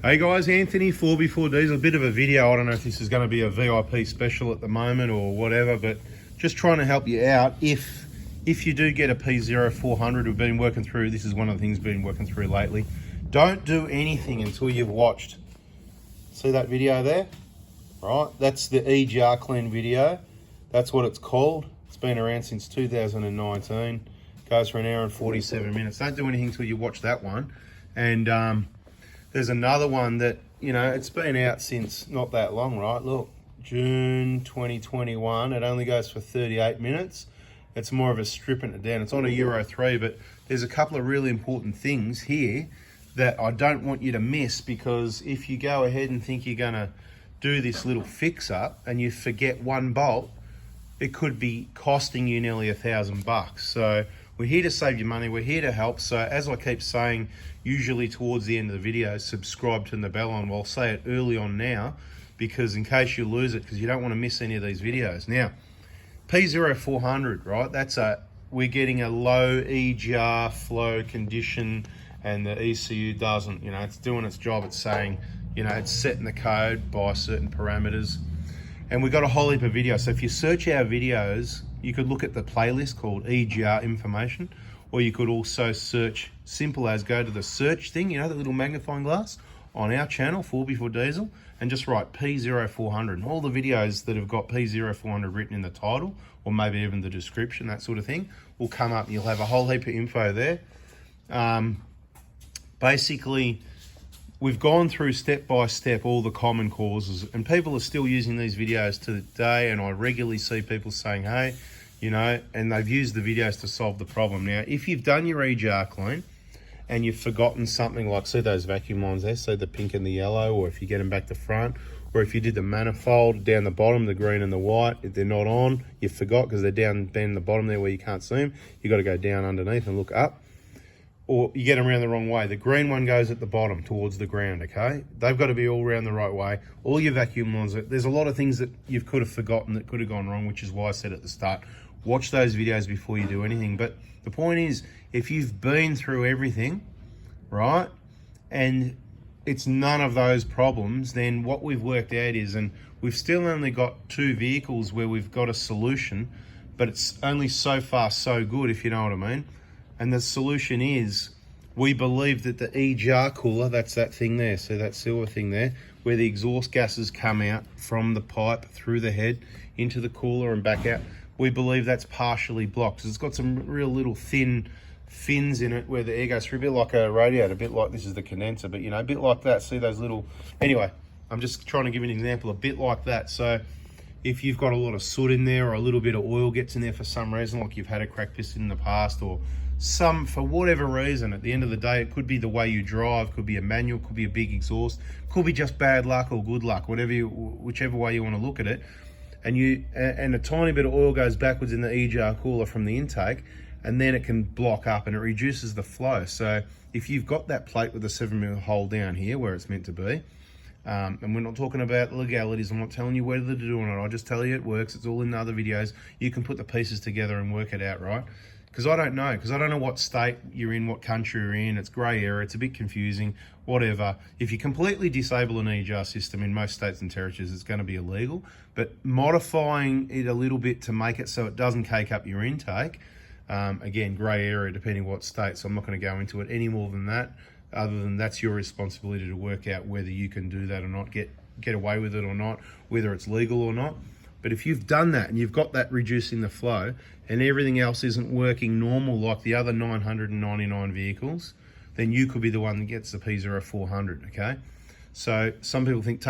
Hey guys, Anthony, 4x4 Diesel. A bit of a video. I don't know if this is going to be a VIP special at the moment or whatever, but just trying to help you out. If you do get a p0400, we've been working through, this is one of the things we've been working through lately. Don't do anything until you've watched. See that video there? Right, that's the EGR clean video. That's what it's called. It's been around since 2019. Goes for an hour and 47 minutes. Don't do anything until you watch that one. And there's another one that, you know, it's been out since not that long, right? Look, June 2021. It only goes for 38 minutes. It's more of a stripping it down. It's on a Euro 3, but there's a couple of really important things here that I don't want you to miss, because if you go ahead and think you're gonna do this little fix up and you forget one bolt, it could be costing you nearly $1,000. So we're here to save you money. We're here to help. So as I keep saying, usually towards the end of the video, subscribe, turn the bell on. Well, I'll say it early on now, because in case you lose it, because you don't want to miss any of these videos. Now, p0400, right? We're getting a low EGR flow condition, and the ECU doesn't, you know, it's doing its job. It's saying, you know, it's setting the code by certain parameters. And we've got a whole heap of videos. So if you search our videos, you could look at the playlist called EGR information, or you could also search, simple as go to the search thing, you know, the little magnifying glass on our channel, 4x4 Diesel, and just write p0400. And all the videos that have got p0400 written in the title, or maybe even the description, that sort of thing, will come up. You'll have a whole heap of info there. Basically, we've gone through step by step all the common causes, and people are still using these videos to today, and I regularly see people saying, hey, you know, and they've used the videos to solve the problem. Now, if you've done your EGR clean and you've forgotten something, like see those vacuum lines there, see the pink and the yellow, or if you get them back to front, or if you did the manifold down the bottom, the green and the white, if they're not on, you forgot because they're down the bottom there where you can't see them, you got to go down underneath and look up. Or you get them around the wrong way. The green one goes at the bottom towards the ground, okay? They've got to be all around the right way. All your vacuum lines, there's a lot of things that you could have forgotten that could have gone wrong, which is why I said at the start, watch those videos before you do anything. But the point is, if you've been through everything, right, and it's none of those problems, then what we've worked out is, and we've still only got 2 vehicles where we've got a solution, but it's only so far so good, if you know what I mean. And the solution is, we believe that the EGR cooler, that's that thing there, so that silver thing there, where the exhaust gases come out from the pipe through the head into the cooler and back out, we believe that's partially blocked. It's got some real little thin fins in it where the air goes through, a bit like a radiator, a bit like, this is the condenser, but you know, a bit like that. See those little, anyway, I'm just trying to give you an example, a bit like that. So if you've got a lot of soot in there, or a little bit of oil gets in there for some reason, like you've had a crack piston in the past, or for whatever reason, at the end of the day, it could be the way you drive, could be a manual, could be a big exhaust, could be just bad luck or good luck, whichever way you want to look at it. And a tiny bit of oil goes backwards in the EGR cooler from the intake, and then it can block up and it reduces the flow. So if you've got that plate with a 7mm hole down here where it's meant to be, and we're not talking about legalities, I'm not telling you whether to do or not, I'll just tell you it works. It's all in the other videos. You can put the pieces together and work it out, right? Because I don't know what state you're in, what country you're in. It's grey area, it's a bit confusing, whatever. If you completely disable an EGR system in most states and territories, it's going to be illegal. But modifying it a little bit to make it so it doesn't cake up your intake, again, grey area depending what state, so I'm not going to go into it any more than that, other than that's your responsibility to work out whether you can do that or not, get away with it or not, whether it's legal or not. But if you've done that and you've got that reducing the flow and everything else isn't working normal like the other 999 vehicles, then you could be the one that gets the p0400, okay? So some people think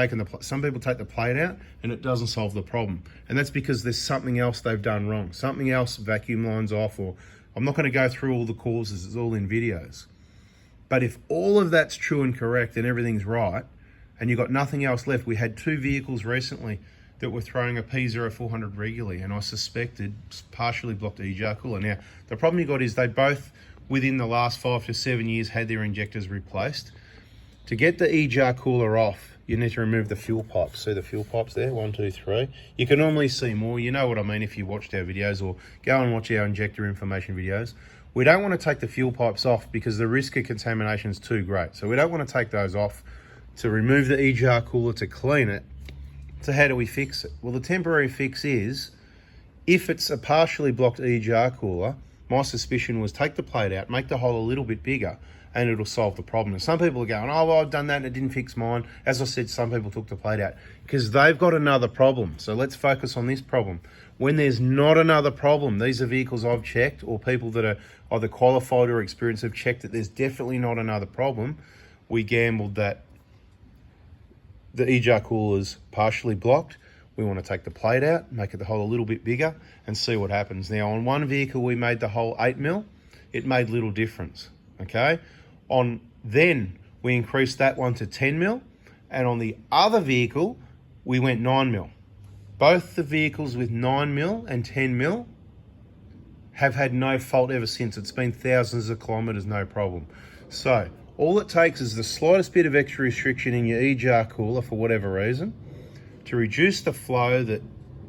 some people take the plate out and it doesn't solve the problem. And that's because there's something else they've done wrong. Something else, vacuum lines off, or I'm not going to go through all the causes, it's all in videos. But if all of that's true and correct and everything's right, and you've got nothing else left, we had 2 vehicles recently that were throwing a p0400 regularly, and I suspected partially blocked EGR cooler. Now, the problem you got is they both, within the last 5 to 7 years, had their injectors replaced. To get the EGR cooler off, you need to remove the fuel pipes. See the fuel pipes there? 1, 2, 3. You can normally see more. You know what I mean if you watched our videos, or go and watch our injector information videos. We don't want to take the fuel pipes off because the risk of contamination is too great. So we don't want to take those off to remove the EGR cooler, to clean it. So how do we fix it? Well, the temporary fix is, if it's a partially blocked EGR cooler, my suspicion was take the plate out, make the hole a little bit bigger, and it'll solve the problem. And some people are going, oh, well, I've done that and it didn't fix mine. As I said, some people took the plate out because they've got another problem. So let's focus on this problem. When there's not another problem, these are vehicles I've checked, or people that are either qualified or experienced have checked that there's definitely not another problem. We gambled that the EGR cooler's partially blocked. We want to take the plate out, make it the hole a little bit bigger, and see what happens. Now, on one vehicle, we made the hole 8 mil. It made little difference, okay? Then we increased that one to 10 mil, and on the other vehicle, we went 9 mil. Both the vehicles with 9 mil and 10 mil have had no fault ever since. It's been thousands of kilometers, no problem. So all it takes is the slightest bit of extra restriction in your EGR cooler for whatever reason to reduce the flow that,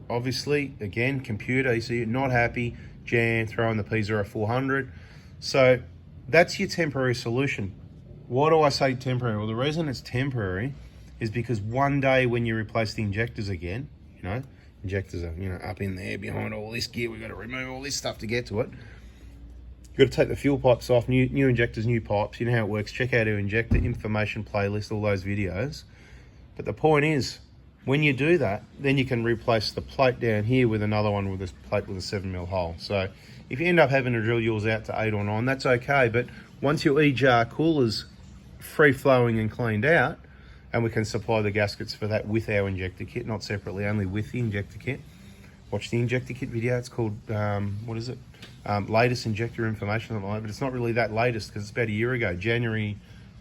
obviously, again, computer, you see you're not happy, jam, throw in the p0400. So that's your temporary solution. Why do I say temporary? Well, the reason it's temporary is because one day when you replace the injectors again, injectors are, up in there behind all this gear. We've got to remove all this stuff to get to it. You've got to take the fuel pipes off, new injectors, new pipes. You know how it works. Check out our injector information playlist, all those videos. But the point is, when you do that, then you can replace the plate down here with another one with a plate with a 7 mil hole. So if you end up having to drill yours out to 8 or 9, that's okay. But once your EGR cooler's free flowing and cleaned out, and we can supply the gaskets for that with our injector kit, not separately, only with the injector kit. Watch the injector kit video. It's called, what is it? Latest injector information, something like that. But it's not really that latest because it's about a year ago. January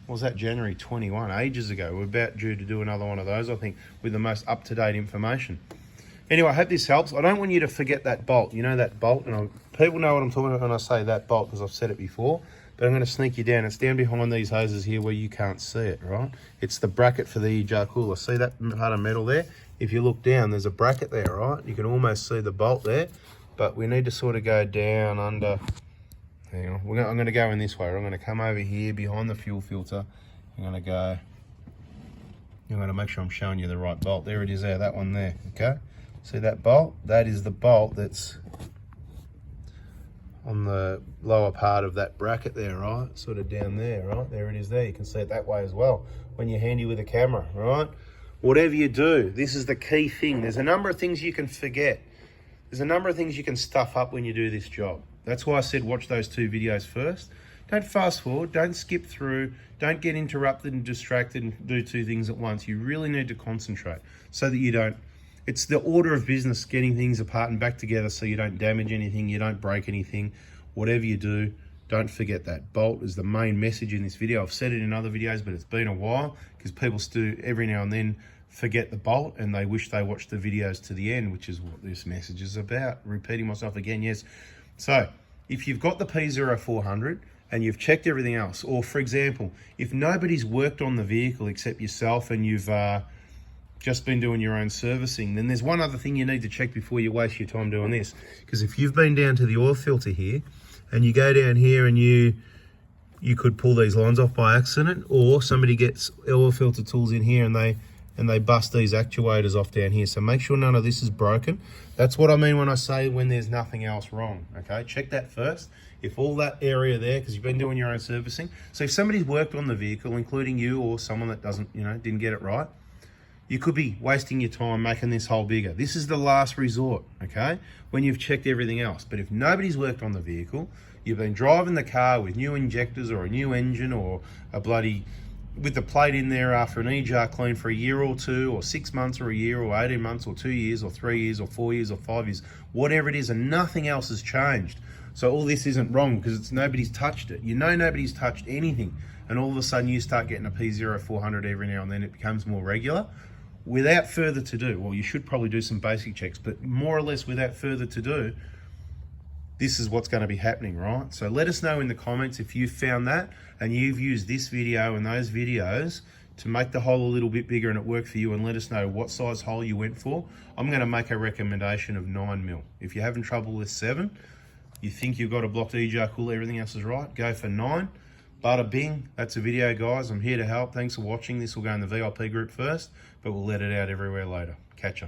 21, ages ago. We're about due to do another one of those, I think, with the most up-to-date information. Anyway, I hope this helps. I don't want you to forget that bolt. You know that bolt? And people know what I'm talking about when I say that bolt because I've said it before. But I'm going to sneak you down. It's down behind these hoses here where you can't see it, right? It's the bracket for the EGR cooler. See that part of metal there? If you look down, there's a bracket there, right? You can almost see the bolt there. But we need to sort of go down under... Hang on. I'm going to go in this way. I'm going to come over here behind the fuel filter. I'm going to make sure I'm showing you the right bolt. There it is there, that one there, okay? See that bolt? That is the bolt that's on the lower part of that bracket there, right? Sort of down there, right? There it is there. You can see it that way as well when you're handy with a camera, right? Whatever you do, this is the key thing. There's a number of things you can forget. There's a number of things you can stuff up when you do this job. That's why I said watch those 2 videos first. Don't fast forward, don't skip through, don't get interrupted and distracted and do 2 things at once. You really need to concentrate so that you don't, it's the order of business, getting things apart and back together so you don't damage anything, you don't break anything. Whatever you do, don't forget that bolt is the main message in this video. I've said it in other videos, but it's been a while because people still every now and then forget the bolt and they wish they watched the videos to the end, which is what this message is about. Repeating myself again, yes. So if you've got the p0400 and you've checked everything else, or for example, if nobody's worked on the vehicle except yourself and you've just been doing your own servicing, then there's one other thing you need to check before you waste your time doing this. Because if you've been down to the oil filter here and you go down here and you could pull these lines off by accident, or somebody gets oil filter tools in here and they bust these actuators off down here. So make sure none of this is broken. That's what I mean when I say when there's nothing else wrong, okay? Check that first. If all that area there, because you've been doing your own servicing, so if somebody's worked on the vehicle, including you or someone that didn't get it right, you could be wasting your time making this hole bigger. This is the last resort, okay? When you've checked everything else. But if nobody's worked on the vehicle, you've been driving the car with new injectors or a new engine or a bloody, with the plate in there after an EGR clean for a year or 2 or 6 months or a year or 18 months or 2 years or 3 years or 4 years or 5 years, whatever it is, and nothing else has changed. So all this isn't wrong because nobody's touched it. You know nobody's touched anything, and all of a sudden you start getting a p0400 every now and then. It becomes more regular. Without further to do, well, you should probably do some basic checks, but more or less without further to do, this is what's going to be happening, right? So let us know in the comments if you've found that and you've used this video and those videos to make the hole a little bit bigger and it worked for you, and let us know what size hole you went for. I'm going to make a recommendation of 9 mil. If you're having trouble with 7, you think you've got a blocked EGR cooler, everything else is right, go for 9. Bada bing, that's a video, guys. I'm here to help. Thanks for watching. This will go in the VIP group first, but we'll let it out everywhere later. Catch ya.